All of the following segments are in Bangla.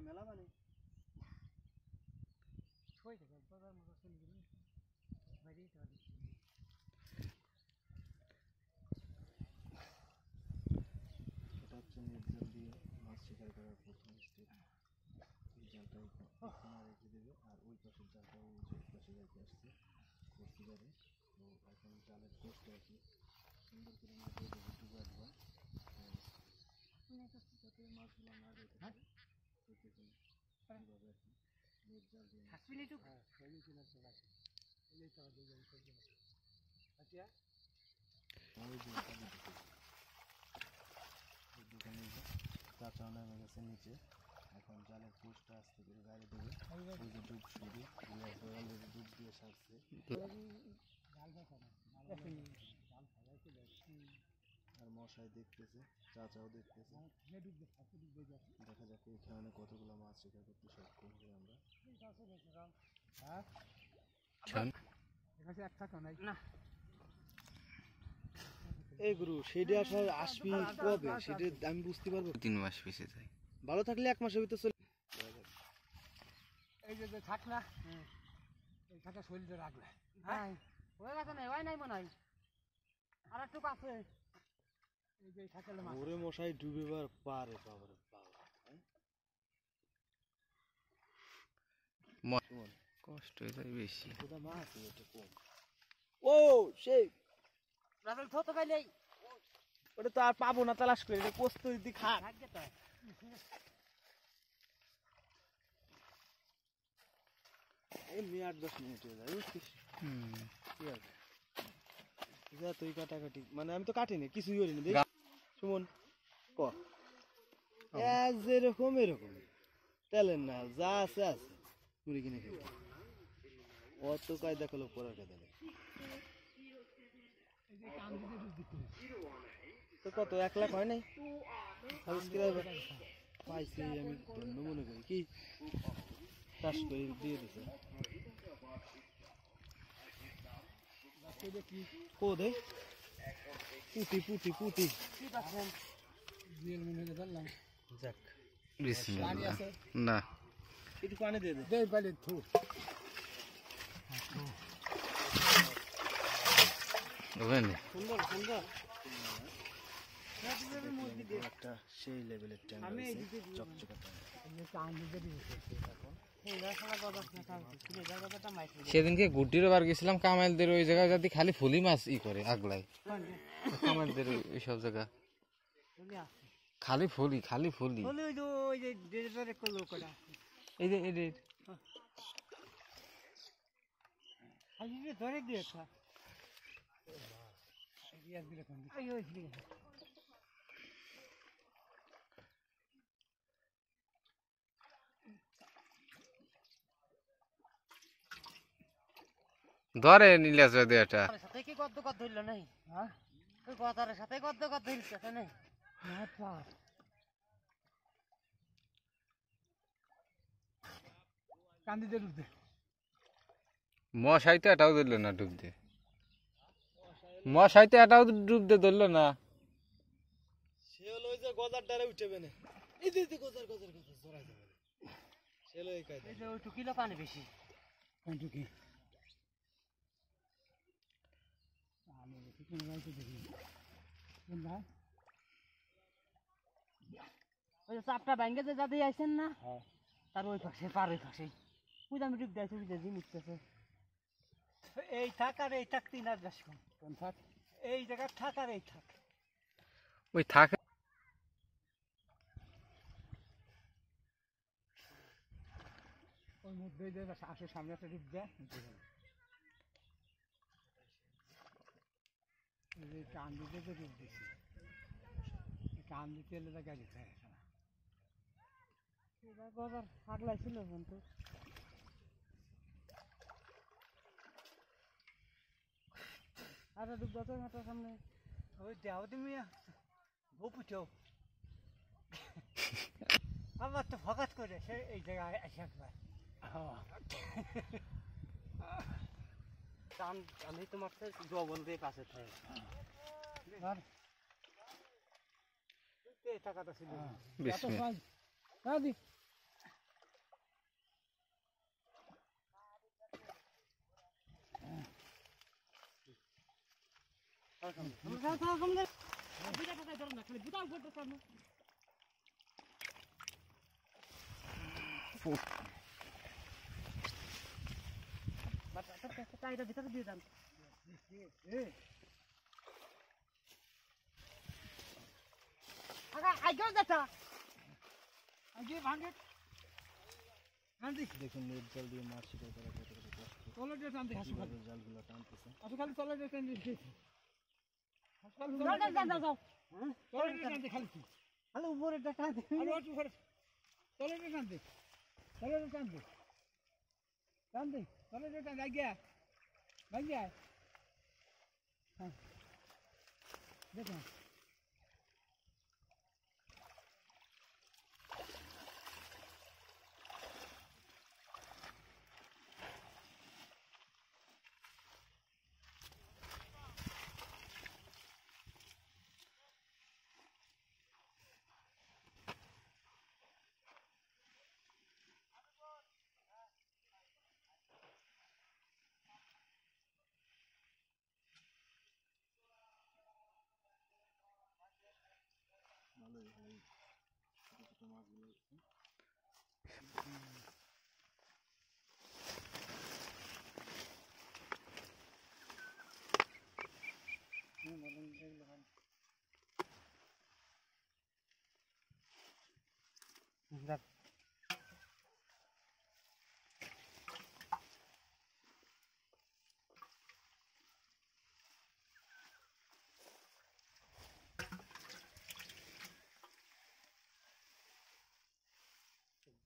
মেলা মানে এটা হচ্ছে নির্জাল দিয়ে মাছ শিকার করার প্রথম স্টেপ। এই জালটাই এখানে রেখে দেবে আর ওই পাশের জালটা ওই যে পাশে রেখে আসছে করতে পারে। তো এখন জালের কোষটা আর কি সুন্দর করে মাছ ডুবে আসবে মাছগুলো না যেতে পারে এইভাবে আর কি নির্জাল দিয়ে চাচাও নেমে গেছে নিচে। এখন জালের পোস্টটা আস্তে করে গাড়ি দেবে। ওই যে ডুব শুরু অলরেডি ডুব দিয়ে সারছে। আর মশাই দেখতেছে, চাচাও দেখতেছে। দেখা যাক এখানে কতগুলো মাছ শিকার করতে সক্ষম হই আমরা। এই গুরু সেটা আসবি কবে সেটা আমি বুঝতে পারবো। 3 মাস পিছে যায়, ভালো থাকলে 1 মাসের ভিতর চলে। এই যে থাক না এই থাকা শরীরে রাখলে হ্যাঁ হয়ে গেছে না হয় নাই মনে হয় আর একটু আছে এই যে থাকলে মাছ ওরে মশাই ডুবেবার পারে বাবারে বাবা কষ্ট হয়ে যায় বেশি। ওটা মাছ এটা কম। ও সেই রাবেল থতো খাইলেই ওটা তো আর পাবো না তালাশ করে এটা পোস্ত দিদি খা থাকবে তো এমনি 8-10 মিনিট হয়ে যায় বুঝছিস। ঠিক আছে যা তুই কাটাকাটি মানে আমি তো কাটিনি কিছুই করিনি দেখ সুমন ক যেরকম এরকম তেলের না যা আছে আছে মুড়ি কিনে খেতে অত কায়দা করলো পড়ার কায়দা নেই। তো কত 1 লাখ হয় নাই সাবস্ক্রাইবার পাইছি আমি ধন্য মনে করি কি চাষ করে দিয়ে দিছে ও দে পুটি পুটি পুটি যাক বিসমিল্লাহ না একটু পানি দিয়ে দে দে বলে থু বুঝলেন সুন্দর সুন্দর একটা সেই লেভেলের ট্যাঙ্ক আছে চকচকা সেদিনকে গুটিরও বার গেছিলাম কামাইলদের ওই জায়গায় যদি খালি ফুলি মাছ ই করে আগলাই কামাইলদের ওই সব জায়গা খালি ফুলি এই যে ধরে দিয়ে ধরে নিলে যদি এটা সাথে কি কত কত ধরল নাই হ্যাঁ ওই কথার সাথে কত কত ধরছে না না কান্দি দে ডুব দে মশাই তো এটাও ধরলো না ডুব দিয়ে মশাই তো এটাও ডুব দিয়ে ধরলো না সে হলো ওই যে গজার ডারে উঠেবে না এই যে গজার জড়াই যাবে সে হলো এই কায়দা এই যে ওই টুকিলো পানি বেশি কোন টুকি আমি দেখি লাইতে দেখি কোন ভাই ওই চাপটা ভাঙ্গে যে যাতে আইছেন না হ্যাঁ তার ওই পাশে পার ওই পাশে ওই আমি ডুব দিয়েছি ওই যে জিনিস আছে এই থাক আর এই থাক 3 আর 10 কোন থাক এই জায়গা থাক আর এই থাক ওই থাকে ওই মধ্যে যে আসে সামনে একটা ডুব দেয় এই কান দিতে যে ডুব দিছি কান দিতে এলে গাড়ি খায় এবার বাবার আগলাইছিল কিন্তু আর ডুব তো হাঁটার সামনে ওই দেও তুমি গোপুছো আমার তো ফকাত করে সে এই জায়গায় এসে একবার আমি তোমার জবন দিয়ে কাছে টাকাটা ছিল ভিতরে দিয়ে দেন আগেও যেটা আগে ভাঙে দেখুন নেট জাল দিয়ে মাছ শিকার করা কতটা কষ্ট। তলে টানতে হাসু কিভাবে জালগুলো টানতেছে। খালি তলে টানতে তলে টানতে যাও হ্যাঁ তলে টানতে খালি খালি উপরে টানতে আর ওর উপরে তলে টানতে তলে টানতে টানতে তলে টানতে আগে ভাঙিয়া হ্যাঁ দেখুন ভালোই হয় ছোট ছোট মাছগুলো উঠছে।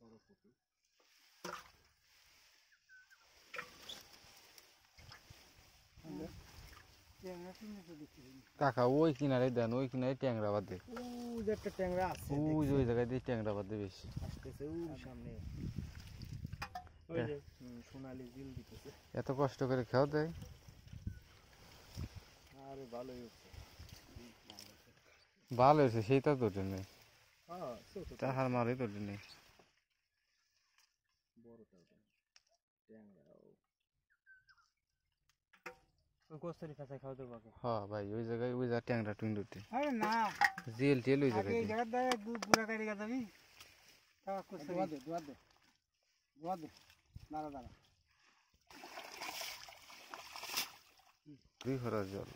বড় পুকুর। কাকা ওই কিনারে দেন, ওই কিনারে ট্যাংরা বাদে, ওই যে একটা ট্যাংরা আছে ওই যে ওই জায়গায় দিয়ে ট্যাংরা বাদে বেশি। আসতেছে ওই সামনে ওই যে সোনালি জিল দিতেছে। এত কষ্ট করে খাওয়া দেয়। আরে ভালোই হচ্ছে। ভালো হয়েছে, সেইটা তো নেই, হ্যাঁ ছোট টাহার মারে তো নেই। বড়টাও ট্যাংরা গোস্তরি কাঁচাই খাওয়া দেবো আগে হ্যাঁ ভাই, ওই জায়গায় ওই যা ট্যাংরা টুইন্ডুতে আরে না জেল টেল ওই আগে জায়গায় এই জায়গার দ্বারা বুড়া কাটি গেছে আমি তাও করতে দোয়া দে দাঁড়া দাঁড়া দুই খরচ জল।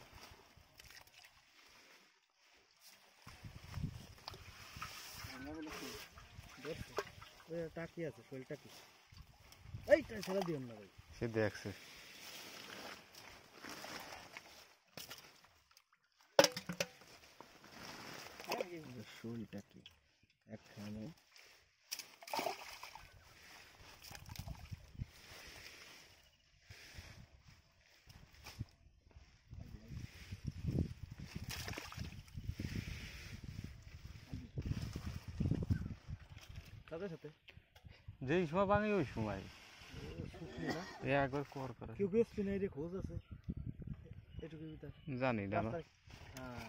ওই টাকি আছে শৈল টাকি এইটা ছেড়ে দিও না ভাই। সে দেখছে শৈল টাকি একখানে সাথে সাথে যেই সময় ভাঙে ওই সময় শুকনো না একবার কর করে কেউ বেসপি নাই রে খোঁজ আছে এটুকু জানি না। হ্যাঁ